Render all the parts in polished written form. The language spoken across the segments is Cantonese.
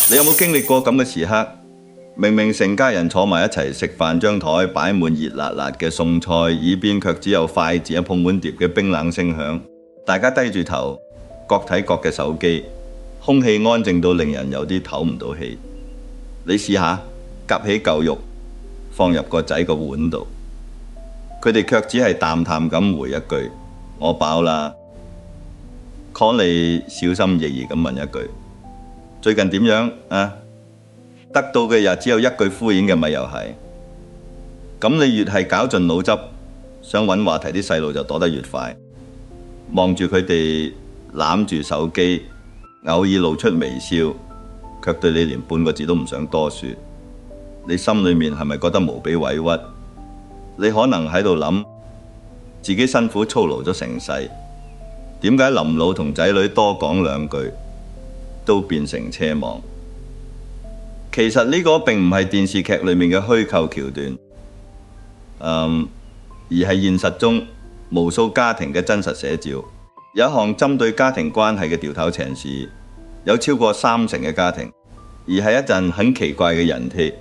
你有冇經歷過咁嘅時刻？明明成家人坐埋一齊食飯，張台擺滿熱辣辣嘅餸菜，耳邊卻只有筷子碰碗碟嘅冰冷聲響。大家低住頭，各睇各嘅手機，空氣安靜到令人有啲唞唔到氣。你試下夾起嚿肉放入個仔個碗度，佢哋卻只係淡淡咁回一句：我飽啦。可你小心翼翼咁問一句：最近點樣啊？得到嘅又只有一句敷衍嘅咪又係。咁你越係絞盡腦汁想揾話題，啲細路就躲得越快。望住佢哋攬住手機，偶爾露出微笑，卻對你連半個字都唔想多說。你心裏面係咪覺得無比委屈？你可能喺度諗自己辛苦操勞咗成世，點解臨老同仔女多講兩句都變成奢望？其實呢個並唔係電視劇裏面嘅虛構橋段，而係現實中無數家庭嘅真實寫照。有一項針對家庭關係嘅調頭情事，有超過30%嘅家庭，而係一陣很奇怪嘅人氣。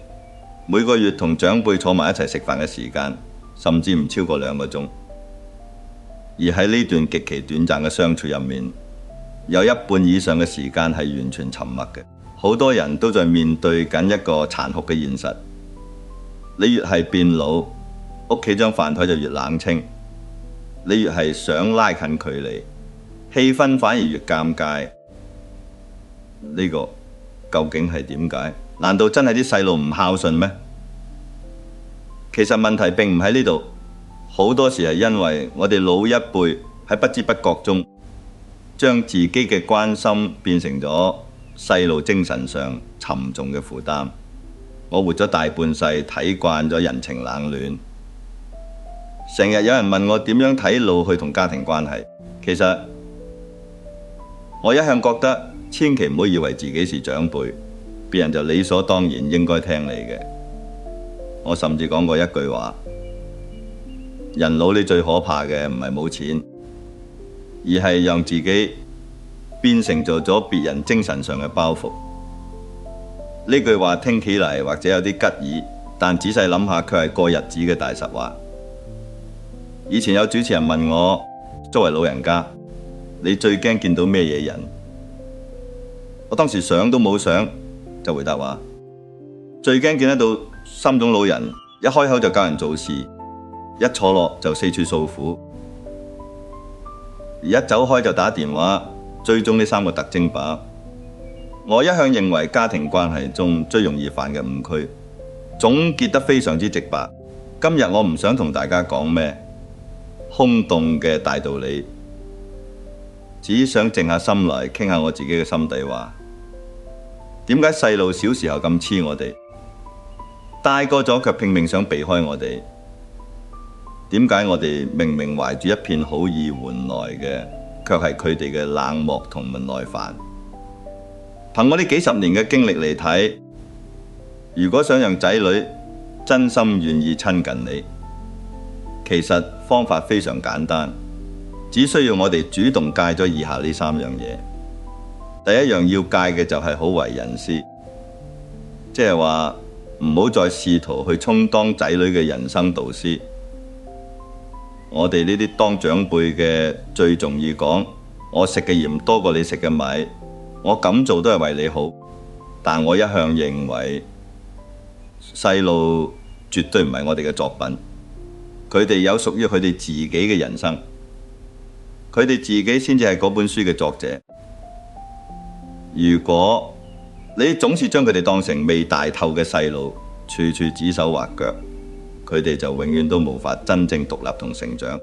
每個月同長輩坐埋一齊食飯嘅時間，甚至唔超過2個鐘。而喺呢段極其短暫嘅相處入面，有一半以上嘅時間係完全沉默嘅。好多人都在面對緊一個殘酷嘅現實。你越係變老，屋企張飯台就越冷清。你越係想拉近距離，氣氛反而越尷尬。呢個究竟係點解？難道真係啲細路唔孝順咩？其實問題並唔喺呢度，好多時係因為我哋老一輩喺不知不覺中，將自己嘅關心變成咗細路精神上沉重嘅負擔。我活咗大半世，睇慣咗人情冷暖。成日有人問我點樣睇老去同家庭關係，其實我一向覺得千祈唔好以為自己是長輩，別人就理所當然應該聽你嘅。我甚至講過一句話：人老你最可怕嘅唔係冇錢，而係讓自己變成咗別人精神上嘅包袱。呢句話聽起嚟或者有啲吉耳，但仔細諗下卻係過日子嘅大實話。以前有主持人問我，作為老人家，你最驚見到咩嘢人？我當時想都冇想就回答話，最驚見得到深種老人，一開口就教人做事，一坐落就四處訴苦，而一走開就打電話追蹤呢3個特徵吧。我一向認為家庭關係中最容易犯嘅誤區，總結得非常之直白。今日我唔想同大家講咩空洞嘅大道理，只想靜下心來傾下我自己嘅心底話。點解細路小時候咁黐我哋，大個咗卻拼命想避開我哋？點解我哋明明懷住一片好意換來嘅，卻係佢哋嘅冷漠同唔耐煩？憑我呢幾十年嘅經歷嚟睇，如果想讓仔女真心願意親近你，其實方法非常簡單，只需要我哋主動戒咗以下呢3樣嘢。第一樣要戒嘅就係好為人師，即係話唔好再試圖去充當仔女嘅人生導師。我哋呢啲當長輩嘅最重要講，我食嘅鹽多過你食嘅米，我咁做都係為你好。但我一向認為細路絕對唔係我哋嘅作品，佢哋有屬於佢哋自己嘅人生，佢哋自己先至係嗰本書嘅作者。如果你總是將佢哋當成未大透嘅細路，處處指手畫腳，佢哋就永遠都無法真正獨立同成長。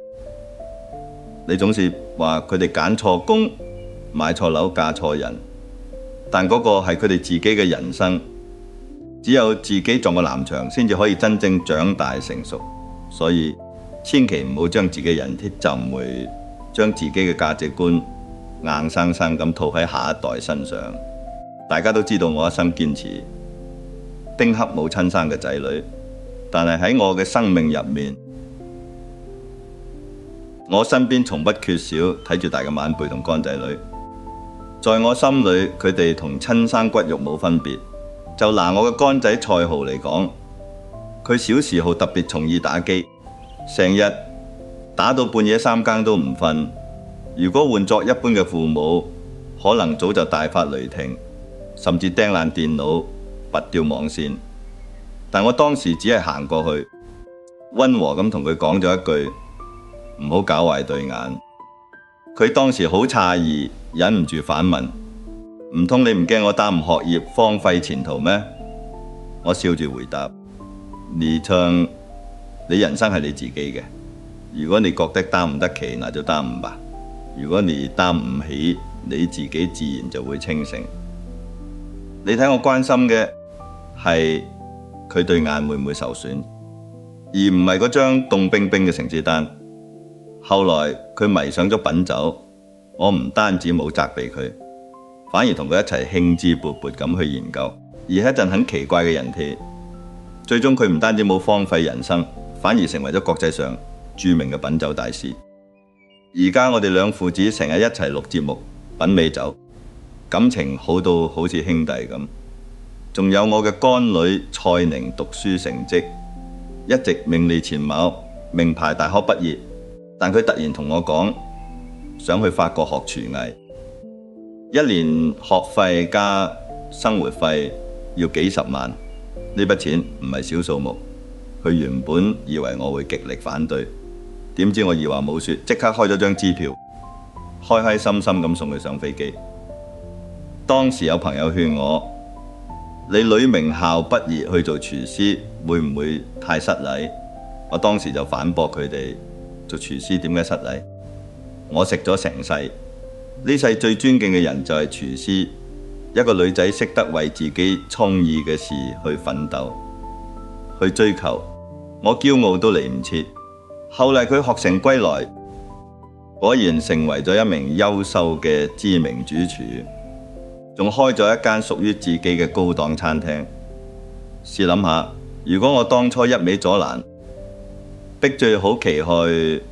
你總是話佢哋揀錯工、買錯樓、嫁錯人，但嗰個係佢哋自己嘅人生，只有自己撞個南牆先至可以真正長大成熟。所以千祈唔好將自己人thiết浸會，將自己嘅價值觀硬生生咁套喺下一代身上。大家都知道我一生堅持丁克冇親生嘅仔女，但係喺我嘅生命入面，我身邊從不缺少睇住大嘅晚輩同乾仔女。在我心裏，佢哋同親生骨肉冇分別。就拿我嘅乾仔蔡豪嚟講，佢小時候特別從意打機，成日打到半夜3更都唔瞓。如果換作一般嘅父母，可能早就大發雷霆，甚至釘爛電腦、拔掉網線。但我當時只係行過去，溫和咁同佢講咗一句：唔好搞壞對眼。佢當時好詫異，忍唔住反問：唔通你唔驚我耽誤學業、荒廢前途咩？我笑住回答：你人生係你自己嘅，如果你覺得擔唔得起，那就擔誤吧。如果你擔唔起，你自己自然就會清醒。你睇我關心嘅係佢對眼會唔會受損，而唔係嗰張凍冰冰嘅成績單。後來佢迷上咗品酒，我唔單止冇責備佢，反而同佢一齊興致勃勃咁去研究，而係一陣很奇怪嘅人貼。最終佢唔單止冇荒廢人生，反而成為咗國際上著名嘅品酒大師。而家我哋兩父子成日一齊錄節目品味酒，感情好到好似兄弟咁。仲有我嘅乾女蔡寧，讀書成績一直名列前茅，名牌大學畢業，但佢突然同我講想去法國學廚藝，一年學費加生活費要幾十萬，呢筆錢唔係小數目。佢原本以為我會極力反對，點知我二話冇說，即刻開咗張支票，開開心心咁送佢上飛機。當時有朋友勸我：你女名校畢業去做廚師，會唔會太失禮？我當時就反駁佢哋：做廚師點解失禮？我食咗成世，呢世最尊敬嘅人就係廚師。一個女仔識得為自己中意嘅事去奮鬥，去追求，我驕傲都嚟唔切。後嚟佢學成歸來，果然成為咗一名優秀嘅知名主廚，仲開咗一間屬於自己嘅高檔餐廳。試諗下，如果我當初一味阻攔，逼最好期去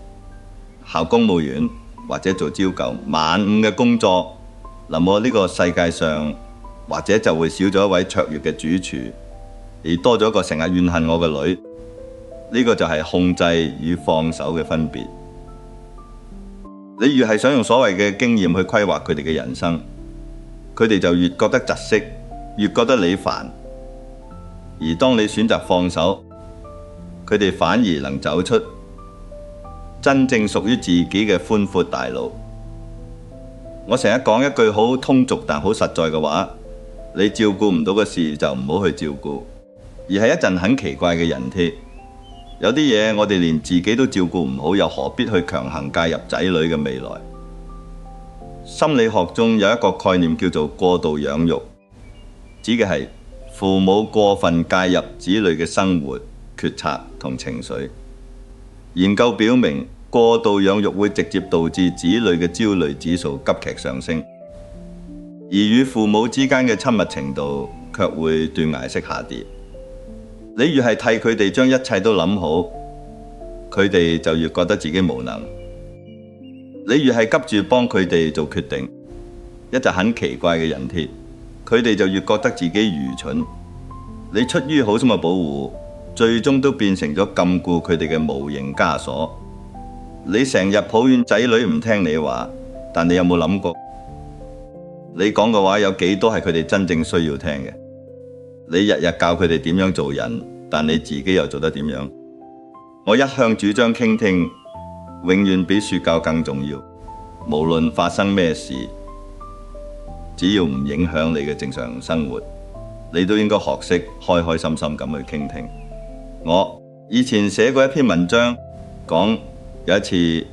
考公務員或者做朝九晚五嘅工作，那麼呢個世界上或者就會少咗一位卓越嘅主廚，而多咗一個成日怨恨我嘅女。呢個就係控制與放手嘅分別。你越係想用所謂嘅經驗去規劃佢哋嘅人生，佢哋就越覺得窒息，越覺得你煩。而當你選擇放手，佢哋反而能走出真正屬於自己嘅寬闊大路。我成日講一句好通俗但好實在嘅話：你照顧唔到嘅事就唔好去照顧。而係一陣很奇怪嘅人貼。有啲嘢我哋連自己都照顧唔好，又何必去強行介入仔女嘅未來？心理學中有一個概念叫做過度養育，指嘅係父母過分介入子女嘅生活、決策同情緒。研究表明，過度養育會直接導致子女嘅焦慮指數急劇上升，而與父母之間嘅親密程度卻會斷崖式下跌。你越係替佢哋將一切都諗好，佢哋就越覺得自己無能。你越係急住幫佢哋做決定，一隻很奇怪嘅人貼，佢哋就越覺得自己愚蠢。你出於好心嘅保護，最終都變成咗禁錮佢哋嘅無形枷鎖。你成日抱怨仔女唔聽你話，但你有冇諗過，你講嘅話有幾多係佢哋真正需要聽嘅？你日日教佢哋點樣做人，但你自己又做得點樣？我一向主張傾聽，永遠比說教更重要。無論發生咩事，只要唔影響你嘅正常生活，你都應該學識開開心心咁去傾聽。我以前寫過一篇文章，講有一次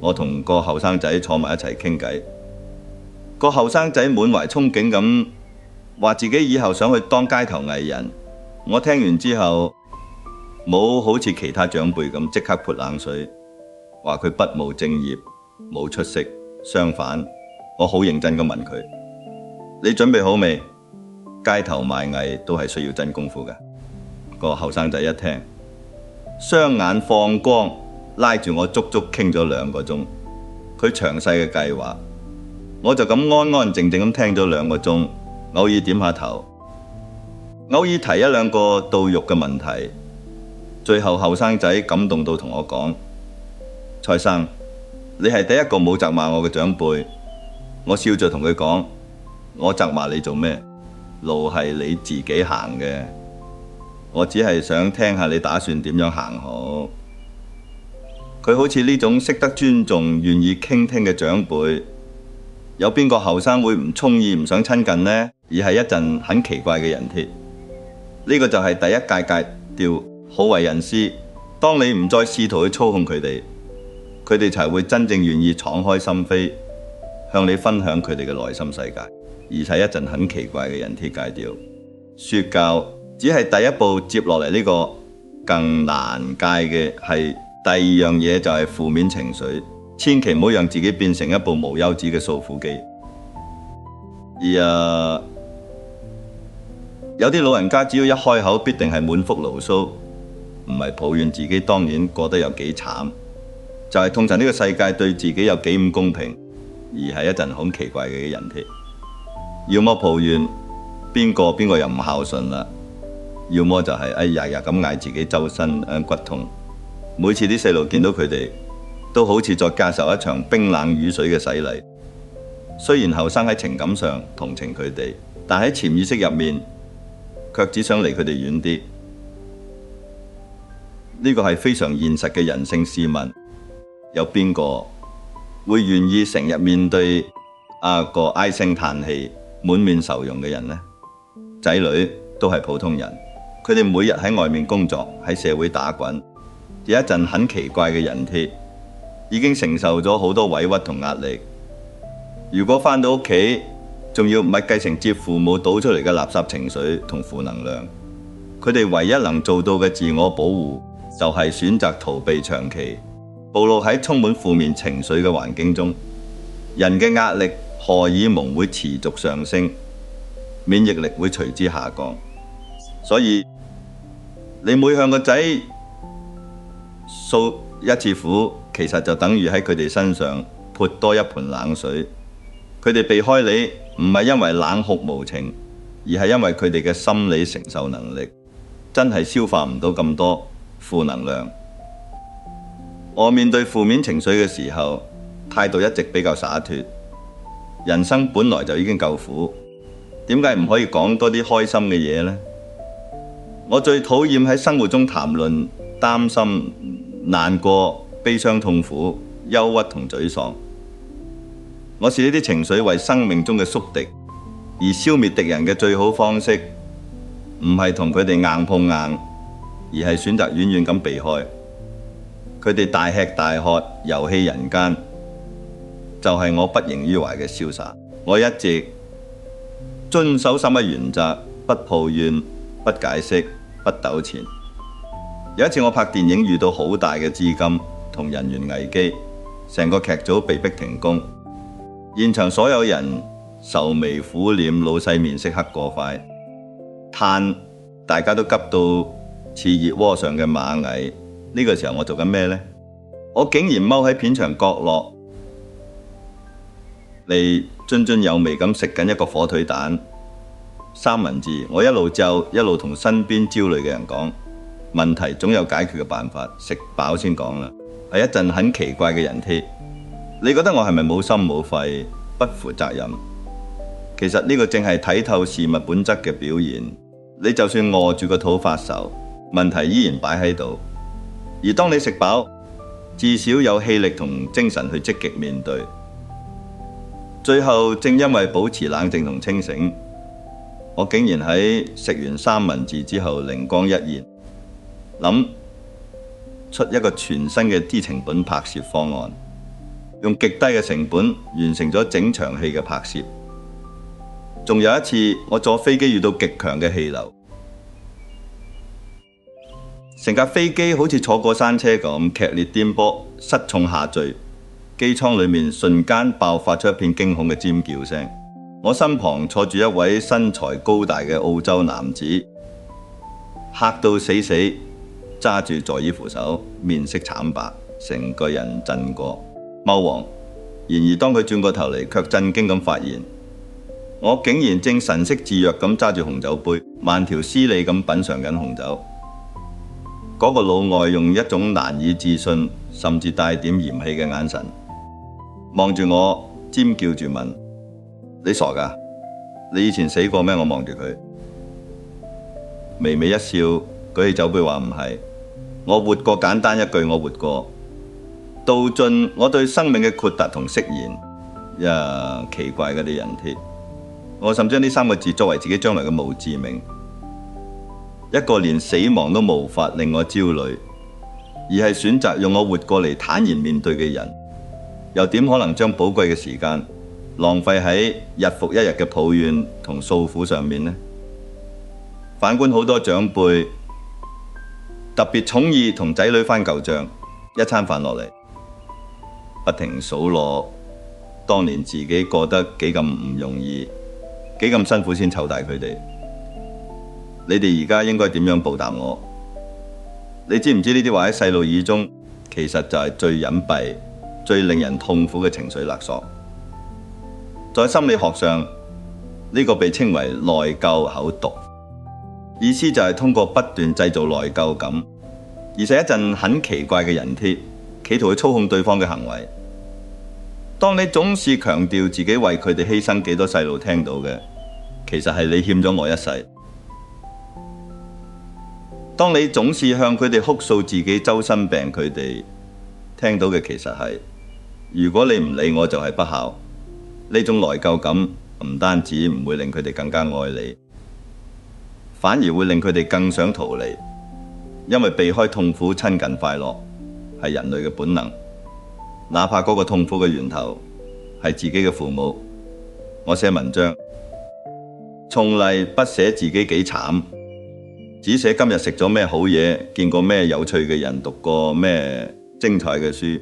我同個後生仔坐埋一齊傾偈，個後生仔滿懷憧憬咁話自己以後想去當街頭藝人。我聽完之後冇好似其他長輩咁即刻潑冷水，話佢不務正業、冇出息。相反，我好認真咁問佢：你準備好未？街頭賣藝都係需要真功夫嘅。個後生仔一聽，雙眼放光，拉住我足足傾咗2個鐘。佢詳細嘅計劃，我就咁安安靜靜咁聽咗2個鐘，偶爾點下頭，偶爾提1兩個到肉嘅問題。最後後生仔感動到同我講：蔡生，你係第一個冇責罵我嘅長輩。我笑着同佢講：我責罵你做咩？路係你自己行嘅，我只係想聽下你打算點樣行好。佢好似呢種識得尊重、願意傾聽嘅長輩，有邊個後生會唔中意、唔想親近呢？而係一陣很奇怪嘅人鐵。呢個就係第一屆戒調好為人師。當你唔再試圖去操控佢哋，佢哋才會真正願意敞開心扉，向你分享佢哋嘅內心世界。而係一陣很奇怪嘅人鐵戒調。說教只係第一步，接落嚟呢個更難戒嘅係第2樣嘢，就係負面情緒。千祈唔好讓自己變成一部無休止嘅訴苦機。而有啲老人家只要一開口，必定係滿腹牢騷，唔係抱怨自己當年過得有幾慘，就係痛陳呢個世界對自己有幾唔公平，而係一陣好奇怪嘅人鐵。要麼抱怨邊個又唔孝順啦，要麼就係日日咁嗌自己周身骨痛。每次啲細路見到佢哋，都好似在接受一場冰冷雨水嘅洗禮。雖然後生喺情感上同情佢哋，但喺潛意識入面卻只想離佢哋遠啲。呢個係非常現實嘅人性。試問有邊個會願意成日面對個唉聲嘆氣、滿面愁容嘅人呢？仔女都係普通人，佢哋每日喺外面工作，喺社會打滾，有一陣很奇怪嘅人鐵，已經承受咗好多委屈同壓力。如果返到屋企，仲要咪繼承接父母倒出嚟嘅垃圾情緒同負能量，佢哋唯一能做到嘅自我保護，就係選擇逃避長期暴露喺充滿負面情緒嘅環境中。人嘅壓力荷爾蒙會持續上升，免疫力會隨之下降。所以你每向個仔訴一次苦，其實就等於喺佢哋身上潑多一盆冷水。佢哋避開你，唔係因為冷酷無情，而係因為佢哋嘅心理承受能力真係消化唔到咁多負能量。我面對負面情緒嘅時候，態度一直比較灑脫。人生本來就已經夠苦，點解唔可以講多啲開心嘅嘢呢？我最討厭喺生活中談論擔心、難過、悲傷、痛苦、憂鬱同沮喪。我視呢啲情緒為生命中嘅宿敵，而消滅敵人嘅最好方式，唔係同佢哋硬碰硬，而係選擇遠遠咁避開。佢哋大吃大喝、遊戲人間，就係我不形於懷嘅瀟灑。我一直遵守3一原則：不抱怨、不解釋、不糾纏。有一次我拍電影遇到好大嘅資金同人員危機，成個劇組被迫停工。現場所有人愁眉苦臉，老細面色黑過塊，嘆大家都急到似熱鍋上嘅螞蟻。呢個時候我做緊咩呢？我竟然踎喺片場角落，你津津有味咁食緊一個火腿蛋三文治。我一路就一路同身邊焦慮嘅人講，問題總有解決嘅辦法，食飽先講啦。係一陣很奇怪嘅人鐵。你覺得我係咪冇心冇肺、不負責任？其實呢個正係睇透事物本質嘅表現。你就算餓住個肚發愁，問題依然擺喺度。而當你食飽，至少有氣力同精神去積極面對。最後正因為保持冷靜同清醒，我竟然喺食完三文治之後靈光一現，諗出一個全新嘅知情本拍攝方案。用極低嘅成本完成咗整場戲嘅拍攝。仲有一次，我坐飛機遇到極強嘅氣流，成架飛機好似坐過山車咁劇烈顛簸，失重下墜，機艙裏面瞬間爆發出一片驚恐嘅尖叫聲。我身旁坐住一位身材高大嘅澳洲男子，嚇到死死，揸住座椅扶手，面色慘白，成個人震過。貓王，然而當佢轉過頭嚟，卻震驚咁發現，我竟然正神色自若咁揸住紅酒杯，慢條斯理咁品嚐緊紅酒。嗰個老外用一種難以置信，甚至帶點嫌棄嘅眼神望住我，尖叫住問：你傻㗎？你以前死過咩？我望住佢，微微一笑，舉起酒杯話：唔係，我活過。簡單一句，我活過，道盡我對生命嘅豁達同釋然。奇怪嗰啲人鐵，我甚至將呢3個字作為自己將來嘅墓誌銘。一個連死亡都無法令我焦慮，而係選擇用我活過嚟坦然面對嘅人，又點可能將寶貴嘅時間浪費喺日復一日嘅抱怨同訴苦上面呢？反觀好多長輩，特別寵兒同仔女翻舊賬，一餐飯落嚟，不停數落當年自己過得幾咁唔容易，幾咁辛苦先湊大佢哋。你哋而家應該點樣報答我？你知唔知呢啲話喺細路耳中，其實就係最隱蔽、最令人痛苦嘅情緒勒索。在心理學上，呢個被稱為內疚口毒，意思就係通過不斷製造內疚感，而係一陣很奇怪嘅人鐵，企圖去操控對方嘅行為。當你總是強調自己為佢哋犧牲幾多細路聽到嘅，其實係你欠咗我一世。當你總是向佢哋哭訴自己周身病，佢哋聽到嘅其實係，如果你唔理我就係不孝。呢種內疚感唔單止唔會令佢哋更加愛你，反而會令佢哋更想逃離，因為避開痛苦親近快樂係人類嘅本能，哪怕嗰個痛苦嘅源頭係自己嘅父母。我寫文章從嚟不寫自己幾慘，只寫今日食咗咩好嘢，見過咩有趣嘅人，讀過咩精彩嘅書。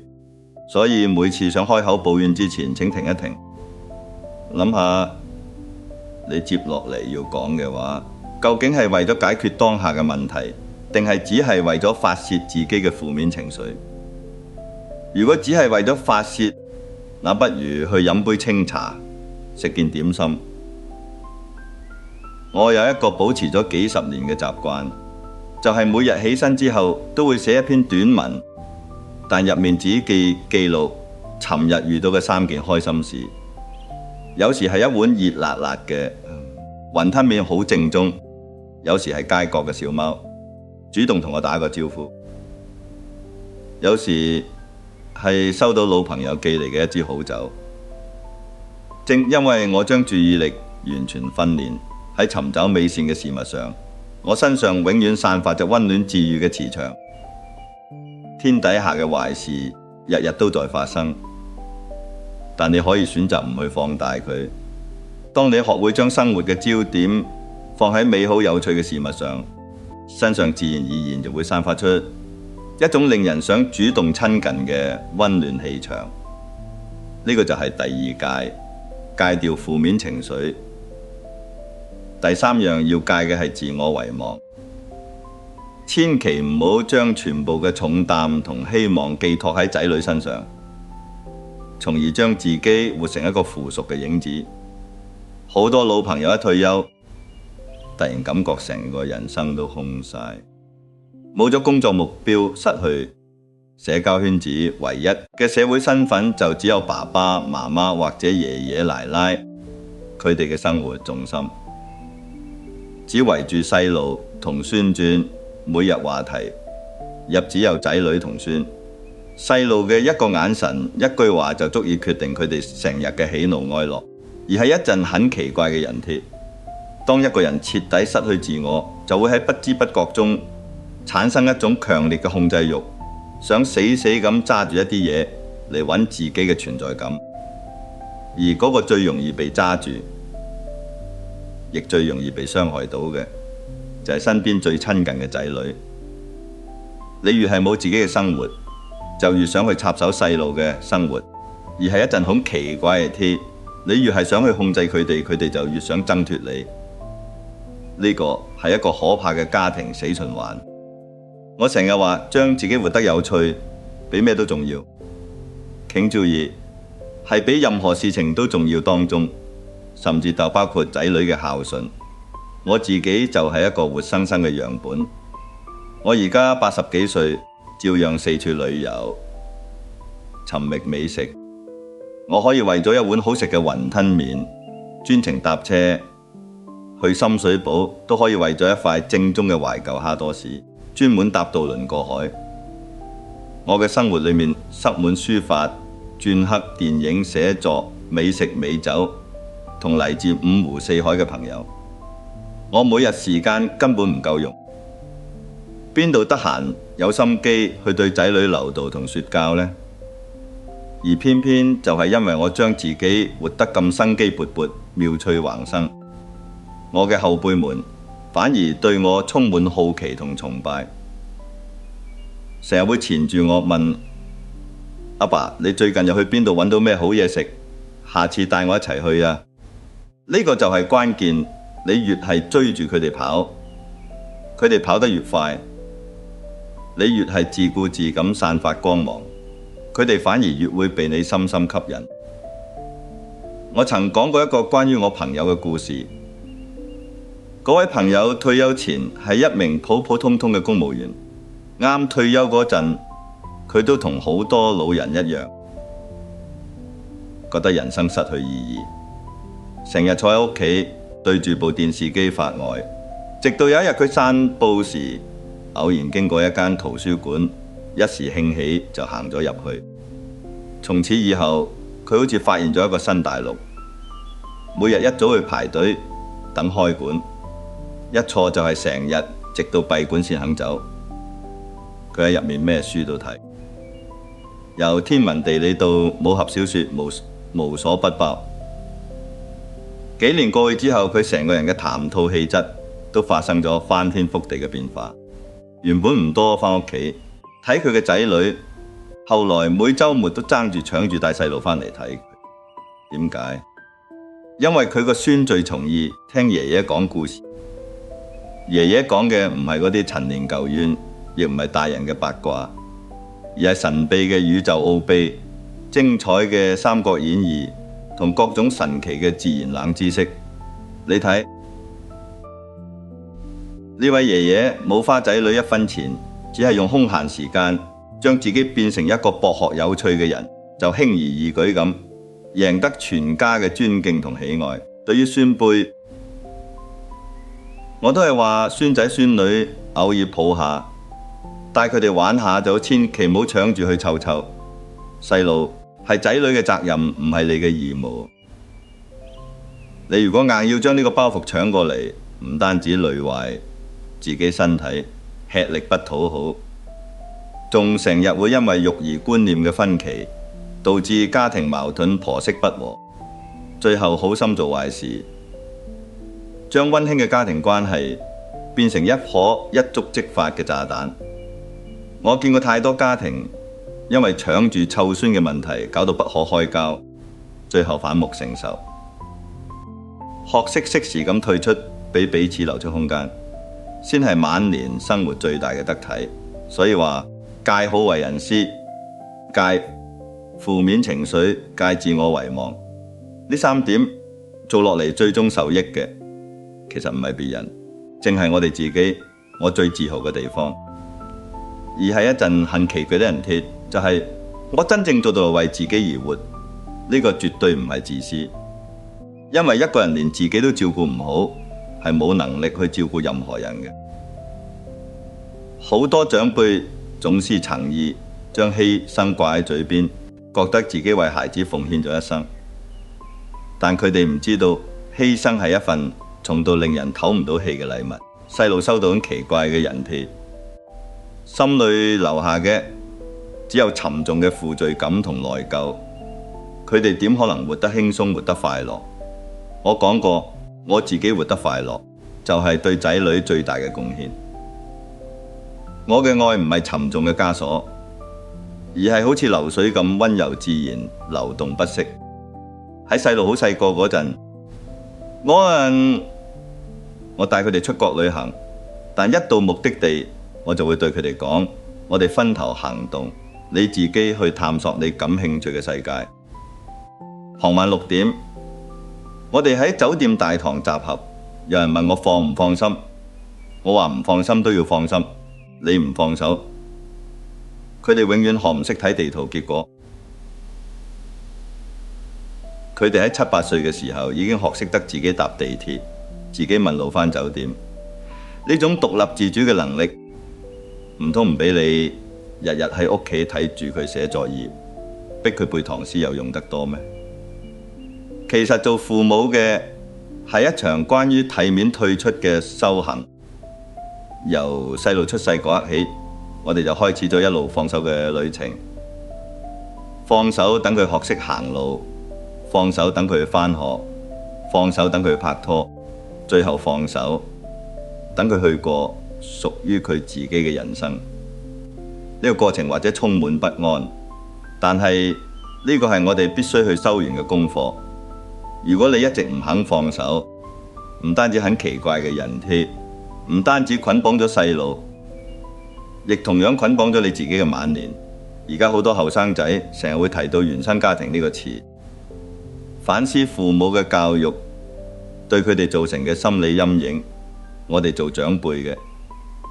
所以每次想開口抱怨之前，請停一停，諗下你接落嚟要講嘅話，究竟係為咗解決當下嘅問題，定係只係為咗發洩自己嘅負面情緒？如果只係為咗發洩，那不如去飲杯清茶，食件點心。我有一個保持咗幾十年嘅習慣，就係每日起身之後都會寫一篇短文，但入面只記錄尋日遇到嘅3件開心事。有時係一碗熱辣辣嘅雲吞麵，好正宗；有時係街角嘅小貓主動同我打個招呼；有時係收到老朋友寄嚟嘅一支好酒。正因為我將注意力完全訓練喺尋找美善嘅事物上，我身上永遠散發着溫暖治癒嘅磁場。天底下嘅壞事日日都在發生，但你可以選擇唔去放大佢。當你學會將生活嘅焦點放喺美好有趣嘅事物上，身上自然而然就會散發出一種令人想主動親近嘅溫暖氣場。呢個就係第2戒，戒掉負面情緒。第3樣要戒嘅係自我遺忘，千祈唔好將全部嘅重擔同希望寄託喺仔女身上，從而將自己活成一個附屬嘅影子。好多老朋友一退休，突然感覺成個人生都空晒，冇咗工作目標，失去社交圈子，唯一嘅社會身份就只有爸爸媽媽或者爺爺奶奶，佢哋嘅生活重心只圍住細路同孫轉，每日話題入只有仔女同孫。細路嘅一個眼神、一句話就足以決定佢哋成日嘅喜怒哀樂，而係一陣很奇怪嘅人鐵。當一個人徹底失去自我，就會喺不知不覺中產生一種強烈嘅控制慾，想死死咁揸住一啲嘢嚟揾自己嘅存在感。而嗰個最容易被揸住，亦最容易被傷害到嘅，就係身邊最親近嘅仔女。你越係冇自己嘅生活，就越想去插手細路嘅生活，而係一陣好奇怪嘅鐵。你越係想去控制佢哋，佢哋就越想掙脫你。呢個係一個可怕嘅家庭死循環。我成日話將自己活得有趣，比咩都重要。請注意，係比任何事情都重要當中，甚至就包括仔女嘅孝順。我自己就係一個活生生嘅樣本。我而家80幾歲，照樣四處旅遊，尋覓美食。我可以為咗一碗好食嘅雲吞麵，專程搭車去深水埗，都可以為咗一塊正宗嘅懷舊蝦多士，專門搭渡輪過海。我嘅生活裏面塞滿書法、篆刻、電影、寫作、美食、美酒，同嚟自五湖四海嘅朋友。我每日時間根本唔夠用，邊度得閒有心機去對仔女留道同說教呢？而偏偏就係因為我將自己活得咁生機勃勃、妙趣橫生，我嘅後輩們反而對我充滿好奇同崇拜，成日會纏住我問：阿爸，你最近又去邊度揾到咩好嘢食？下次帶我一齊去啊！呢個就係關鍵，你越係追住佢哋跑，佢哋跑得越快，你越係自顧自咁散發光芒，佢哋反而越會被你深深吸引。我曾講過一個關於我朋友嘅故事。嗰位朋友退休前係一名普普通通嘅公務員，啱退休嗰陣，佢都同好多老人一樣，覺得人生失去意義，成日坐喺屋企對住部電視機發呆。直到有一日佢散步時，偶然經過一間圖書館，一時興起就行咗入去。從此以後，佢好似發現咗一個新大陸，每日一早去排隊等開館，一坐就係成日，直到閉館先肯走。佢喺入面咩書都睇，由天文地理到武俠小說，無所不包。幾年過去之後，佢成個人嘅談吐氣質都發生咗翻天覆地嘅變化。原本唔多返屋企睇佢嘅仔女，後來每週末都爭住搶住帶細路返嚟睇。點解？因為佢個孫最從意聽爺爺講故事。爺爺講嘅唔係嗰啲陳年舊怨，亦唔係大人嘅八卦，而係神秘嘅宇宙奧秘、精彩嘅《三國演義》同各種神奇嘅自然冷知識。你睇呢位爺爺冇花仔女一分錢，只係用空閒時間將自己變成一個博學有趣嘅人，就輕而易舉咁贏得全家嘅尊敬同喜愛。對於孫輩，我都係話孫仔孫女偶爾抱下，帶佢哋玩下，就千祈唔好搶住去湊湊。細路係仔女嘅責任，唔係你嘅義務。你如果硬要將呢個包袱搶過嚟，唔單止累壞自己身體，吃力不討好，仲成日會因為育兒觀念嘅分歧，導致家庭矛盾婆媳不和，最後好心做壞事，將溫馨嘅家庭關係變成一顆一觸即發嘅炸彈。我見過太多家庭因為搶住湊孫嘅問題搞到不可開交，最後反目成仇。學識適時咁退出，俾彼此留出空間，先係晚年生活最大嘅得體。所以話戒好為人師，戒負面情緒，戒自我遺忘，呢3點做落嚟，最終受益嘅其實唔係別人，正係我哋自己。我最自豪嘅地方，而係一陣恨奇嘅人鐵，就係我真正做到為自己而活。呢個絕對唔係自私，因為一個人連自己都照顧唔好，係冇能力去照顧任何人嘅。好多長輩總是誠意將犧牲掛喺嘴邊，覺得自己為孩子奉獻咗一生，但佢哋唔知道犧牲係一份重到令人唞唔到氣嘅禮物。細路收到咁奇怪嘅人皮，心裏留下嘅只有沉重嘅負罪感同內疚。佢哋點可能活得輕鬆，活得快樂？我講過，我自己活得快樂，就係對仔女最大嘅貢獻。我嘅愛唔係沉重嘅枷鎖，而係好似流水咁溫柔自然，流動不息。喺細路好細個嗰陣，我帶佢哋出國旅行，但一到目的地，我就會對佢哋講：我哋分頭行動，你自己去探索你感興趣嘅世界。傍晚6點，我哋喺酒店大堂集合，有人問我放唔放心，我話唔放心都要放心，你唔放手，佢哋永遠學唔識睇地圖，結果佢哋喺7、8歲嘅時候已經學識得自己搭地鐵，自己問路返酒店。呢種獨立自主嘅能力，唔通唔俾你日日喺屋企睇住佢寫作業，逼佢背唐詩有用得多咩？其實做父母嘅係一場關於體面退出嘅修行。由細路出世嗰刻起，我哋就開始咗一路放手嘅旅程。放手等佢學識行路，放手等佢返學，放手等佢拍拖，最後放手等佢去過屬於佢自己嘅人生。呢個過程或者充滿不安，但係呢個係我哋必須去修完嘅功課。如果你一直唔肯放手，唔單止很奇怪嘅人添，唔單止捆綁咗細路，亦同樣捆綁咗你自己嘅晚年。而家好多後生仔成日會提到原生家庭呢個詞，反思父母嘅教育對佢哋造成嘅心理陰影。我哋做長輩嘅，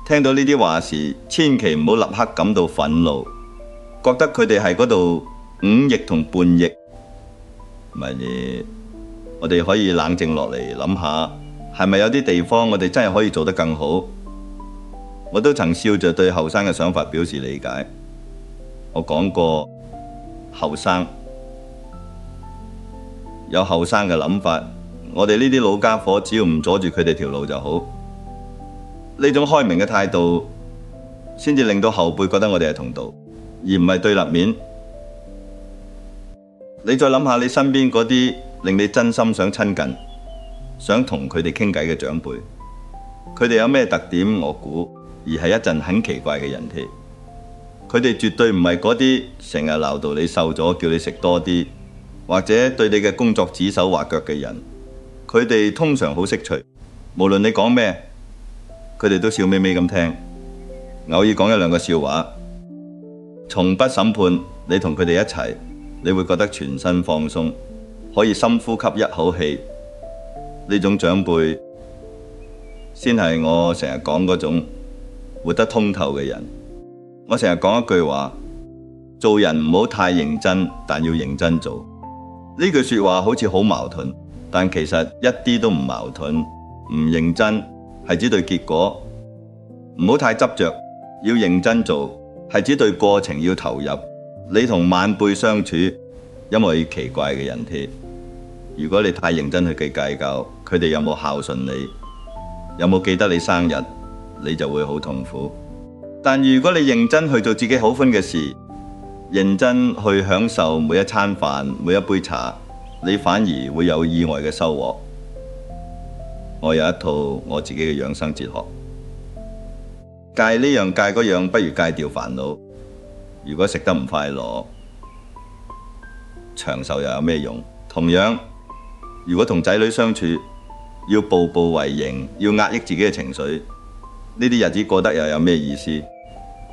聽到呢啲話時，千祈唔好立刻感到憤怒，覺得佢哋係嗰度忤逆同叛逆。唔係，我哋可以冷靜落嚟諗下，係咪有啲地方我哋真係可以做得更好？我都曾笑着對後生嘅想法表示理解。我講過，後生有後生嘅諗法，我哋呢啲老家伙只要唔阻住佢哋條路就好。呢種開明嘅態度，先至令到後輩覺得我哋係同道，而唔係對立面。你再諗下你身邊嗰啲令你真心想親近、想同佢哋傾偈嘅長輩，佢哋有咩特點？我估而係一陣很奇怪嘅人添。佢哋絕對唔係嗰啲成日鬧到你瘦咗，叫你食多啲，或者對你嘅工作指手畫腳嘅人。佢哋通常好識趣，無論你講咩，佢哋都笑眯眯咁聽，偶爾講一兩個笑話，從不審判。你同佢哋一齊，你會覺得全身放鬆，可以深呼吸一口氣。呢種長輩先係我成日講嗰種活得通透嘅人。我成日講一句話，做人唔好太認真，但要認真做。呢句說話好似好矛盾，但其實一啲都唔矛盾。唔認真係指對結果，唔好太執着。要認真做係指對過程要投入。你同晚輩相處，因為奇怪嘅人添。如果你太認真去計較佢哋有冇孝順你，有冇記得你生日，你就會好痛苦。但如果你認真去做自己好歡嘅事，認真去享受每一餐飯、每一杯茶，你反而會有意外嘅收穫。我有一套我自己嘅養生哲學，戒呢樣戒嗰樣，不如戒掉煩惱。如果食得唔快樂，長壽又有咩用？同樣，如果同仔女相處，要步步為營，要壓抑自己嘅情緒，呢啲日子過得又有咩意思？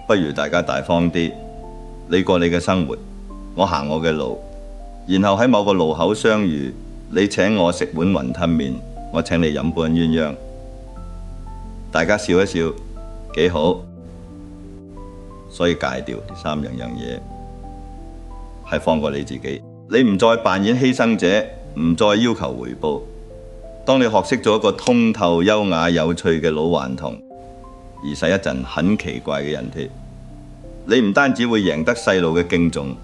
不如大家大方啲，你過你嘅生活，我行我嘅路，然後喺某個路口相遇，你請我食碗雲吞麵，我請你飲杯鴛鴦，大家笑一笑，幾好。所以戒掉呢3樣嘢，係放過你自己。你唔再扮演犧牲者，唔再要求回報。當你學識咗一個通透、優雅、有趣嘅老頑童，而使一陣很奇怪嘅人添，你唔單止會贏得細路嘅敬重，